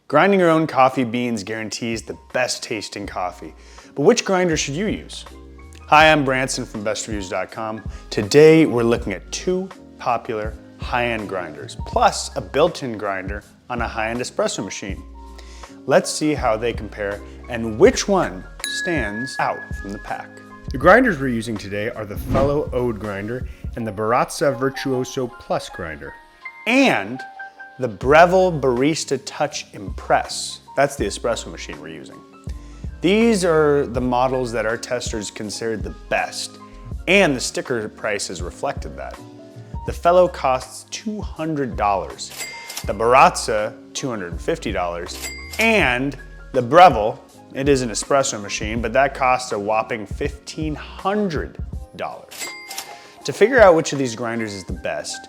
Grinding your own coffee beans guarantees the best tasting coffee, but which grinder should you use? Hi, I'm Branson from bestreviews.com. Today we're looking at two popular high-end grinders, plus a built-in grinder on a high-end espresso machine. Let's see how they compare and which one stands out from the pack. The grinders we're using today are the Fellow Ode grinder and the Baratza Virtuoso Plus grinder. And the Breville Barista Touch Impress. That's the espresso machine we're using. These are the models that our testers considered the best, and the sticker prices reflected that. The Fellow costs $200, the Baratza $250, and the Breville, it is an espresso machine, but that costs a whopping $1,500. To figure out which of these grinders is the best,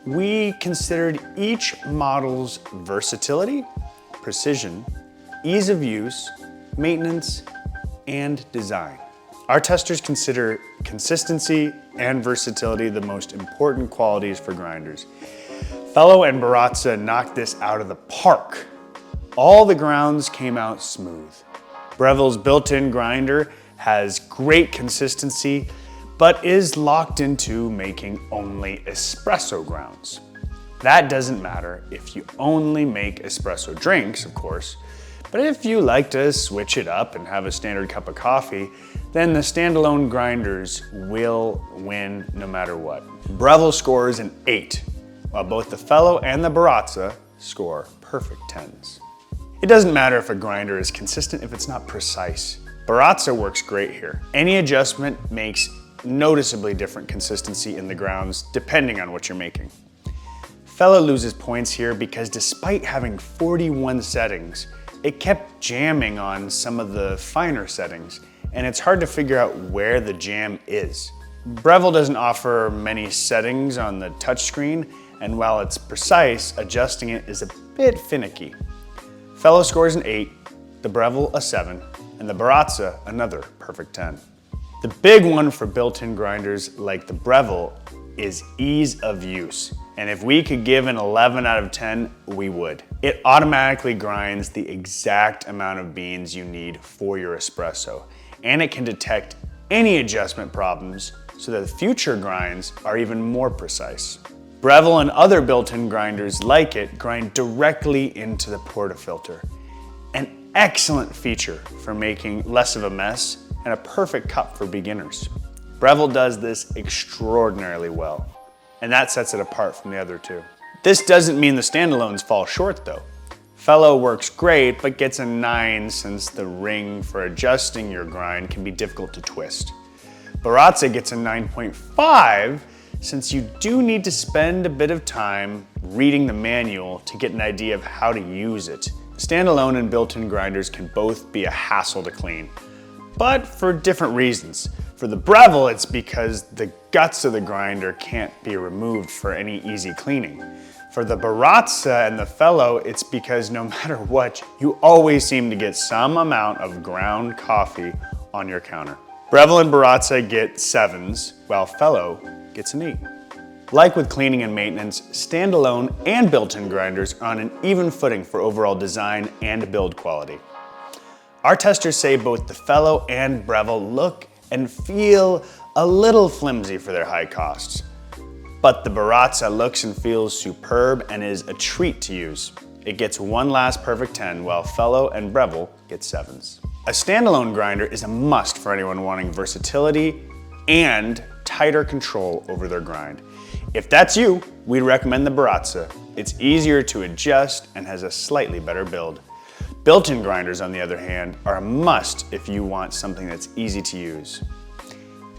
we considered each model's versatility, precision, ease of use, maintenance, and design. Our testers consider consistency and versatility the most important qualities for grinders. Fellow and Baratza knocked this out of the park. All the grounds came out smooth. Breville's built-in grinder has great consistency, but is locked into making only espresso grounds. That doesn't matter if you only make espresso drinks, of course, but if you like to switch it up and have a standard cup of coffee, then the standalone grinders will win no matter what. Breville scores an 8, while both the Fellow and the Baratza score perfect 10s. It doesn't matter if a grinder is consistent if it's not precise. Baratza works great here. Any adjustment makes noticeably different consistency in the grounds depending on what you're making. Fellow loses points here because despite having 41 settings, it kept jamming on some of the finer settings, and it's hard to figure out where the jam is. Breville doesn't offer many settings on the touchscreen, and while it's precise, adjusting it is a bit finicky. Fellow scores an 8, the Breville a 7, and the Baratza another perfect 10. The big one for built-in grinders like the Breville is ease of use. And if we could give an 11 out of 10, we would. It automatically grinds the exact amount of beans you need for your espresso. And it can detect any adjustment problems so that the future grinds are even more precise. Breville and other built-in grinders like it grind directly into the portafilter. An excellent feature for making less of a mess and a perfect cup for beginners. Breville does this extraordinarily well, and that sets it apart from the other two. This doesn't mean the standalones fall short though. Fellow works great, but gets a 9 since the ring for adjusting your grind can be difficult to twist. Baratza gets a 9.5 since you do need to spend a bit of time reading the manual to get an idea of how to use it. Standalone and built-in grinders can both be a hassle to clean, but for different reasons. For the Breville, it's because the guts of the grinder can't be removed for any easy cleaning. For the Baratza and the Fellow, it's because no matter what, you always seem to get some amount of ground coffee on your counter. Breville and Baratza get 7s, while Fellow gets an 8. Like with cleaning and maintenance, standalone and built-in grinders are on an even footing for overall design and build quality. Our testers say both the Fellow and Breville look and feel a little flimsy for their high costs. But the Baratza looks and feels superb and is a treat to use. It gets one last perfect 10, while Fellow and Breville get 7s. A standalone grinder is a must for anyone wanting versatility and tighter control over their grind. If that's you, we'd recommend the Baratza. It's easier to adjust and has a slightly better build. Built-in grinders, on the other hand, are a must if you want something that's easy to use.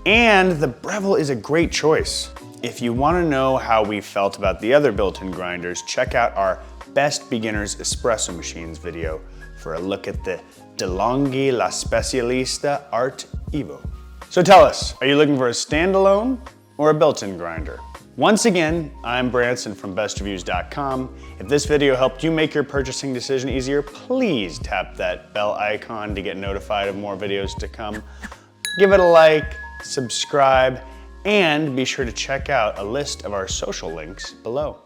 And the Breville is a great choice. If you want to know how we felt about the other built-in grinders, check out our Best Beginners Espresso Machines video for a look at the DeLonghi La Specialista Art Evo. So tell us, are you looking for a standalone or a built-in grinder? Once again, I'm Branson from bestreviews.com. If this video helped you make your purchasing decision easier, please tap that bell icon to get notified of more videos to come. Give it a like, subscribe, and be sure to check out a list of our social links below.